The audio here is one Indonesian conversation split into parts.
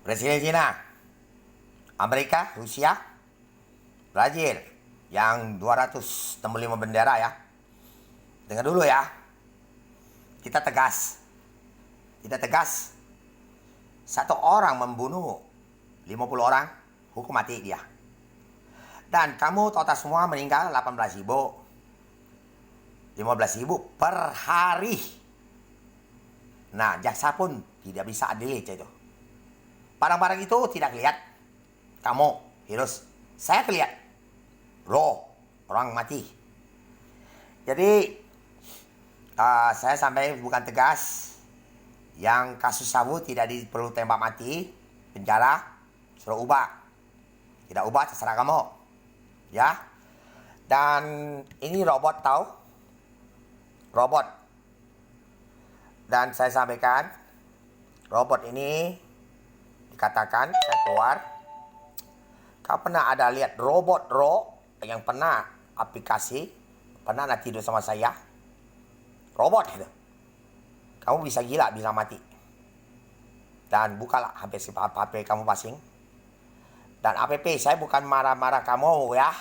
Presiden Cina, Amerika, Rusia, Brazil yang 265 bendera ya. Dengar dulu ya. Kita tegas. Kita tegas. Satu orang membunuh 50 orang, hukum mati dia. Dan kamu total semua meninggal 18.000. 15.000 per hari. Nah, jaksa pun tidak bisa adil itu. Barang-barang itu tidak lihat. Kamu, virus. Saya kelihatan. Roh, orang mati. Jadi, saya sampai bukan tegas. Yang kasus sabu tidak perlu tembak mati, penjara, suruh ubah. Tidak ubah, terserah kamu. Ya. Dan ini robot tahu? Robot. Dan saya sampaikan, robot ini dikatakan, saya keluar. Kau pernah ada lihat robot yang pernah aplikasi, pernah tidur sama saya? Robot gitu. Kamu bisa gila, bisa mati. Dan bukalah HP kamu pasing. Dan app saya bukan marah-marah kamu ya.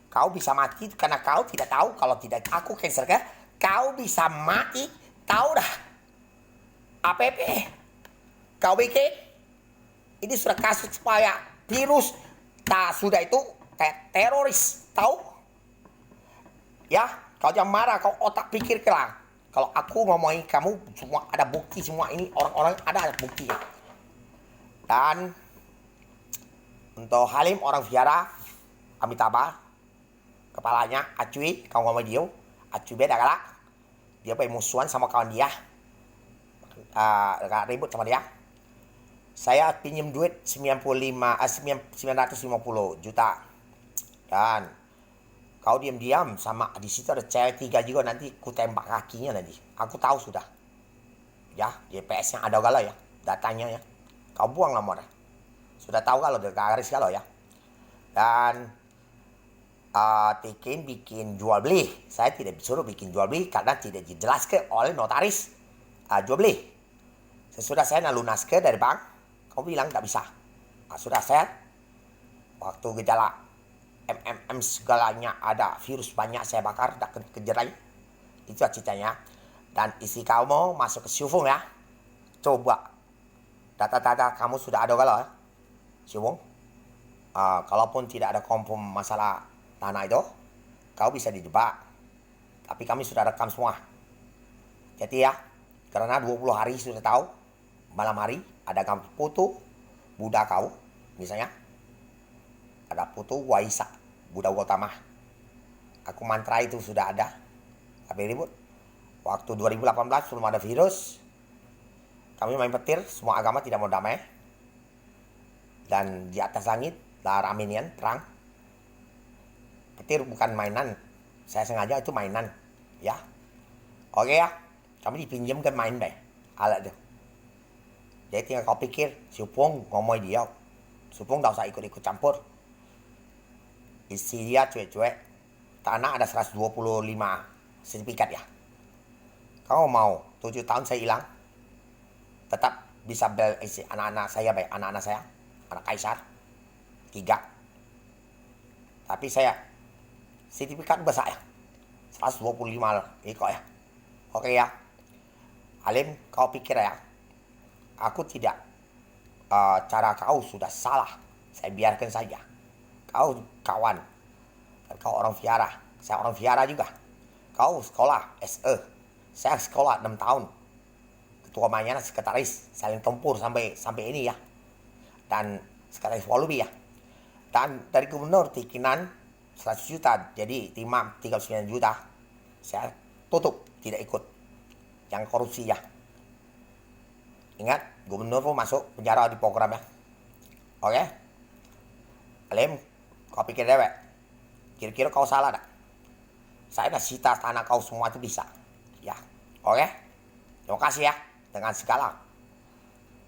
Kau bisa mati karena kau tidak tahu kalau tidak aku cancel kan? Kau bisa mati, tahu dah. App kau bikin. Ini sudah kasus supaya virus tak sudah itu kayak teroris, tahu? Ya, kau jangan marah, kau otak pikir kelang. Kalau aku ngomongin kamu, semua ada bukti, semua ini orang-orang ada bukti. Dan untuk Halim orang Viara, Amitabha, kepalanya Acui, kau ngomong dia, Acui beda galak. Dia pengen musuhan sama kawan dia, ribut sama dia. Saya pinjam duit 950 juta. Dan kau diam-diam sama di situ ada cewek 3 juga, nanti ku tembak kakinya nanti. Aku tahu sudah. Ya, GPS-nya ada galau ya, datanya ya. Kau buang nomornya. Sudah tahu kalau ada garis galau ya. Dan bikin jual beli. Saya tidak disuruh bikin jual beli karena tidak dijelaskan oleh notaris jual beli. Sesudah saya lunaskan dari bank, kau bilang tak bisa. Sudah saya waktu gejala segalanya ada virus banyak saya bakar, tak kejar lagi. Itu ceritanya. Dan istri kamu masuk ke Siufung ya. Coba data-data kamu sudah ada galau ya, Siufung. Kalaupun tidak ada konfirm masalah tanah itu, kau bisa dijebak. Tapi kami sudah rekam semua. Jadi ya, karena 20 hari sudah tahu, malam hari ada gambar foto Buddha kau, misalnya. Ada foto Waisak, Buddha Gautama. Aku mantra itu sudah ada. Tapi ribut. Waktu 2018 sebelum ada virus, kami main petir, semua agama tidak mau damai. Dan di atas langit, lah Armenian, perang. Petir bukan mainan. Saya sengaja itu mainan. Ya. Oke ya. Kami dipinjamkan main deh. Alat itu. Jadi tinggal kau pikir, Supung ngomong dia. Supung tak usah ikut-ikut campur. Isi dia cuek-cuek. Tanah ada 125 sertifikat ya. Kau mau 7 tahun saya hilang, tetap bisa bel isi anak-anak saya, baik anak-anak saya, anak Kaisar 3. Tapi saya sertifikat besar ya, 125 ikut ya. Oke ya, Halim, kau pikir ya, aku tidak, cara kau sudah salah, saya biarkan saja. Kau kawan, dan kau orang Viara, saya orang Viara juga. Kau sekolah SE, saya sekolah 6 tahun. Ketua mainnya sekretaris, saling tempur sampai ini ya. Dan sekretaris volume ya. Dan dari gubernur Tikinan 100 juta, jadi timam 39 juta. Saya tutup, tidak ikut. Yang korupsi ya. Ingat, gubernur pun masuk penjara di program ya. Oke? Alim, kau pikir dewek. Kira-kira kau salah tak? Saya dah sita tanah kau semua itu bisa. Ya, oke? Terima kasih ya. Dengan segala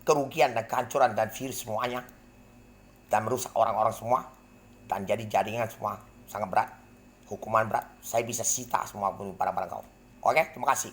kerugian dan kehancuran dan virus semuanya. Dan merusak orang-orang semua. Dan jadi jaringan semua sangat berat. Hukuman berat. Saya bisa sita semua barang-barang kau. Oke, terima kasih.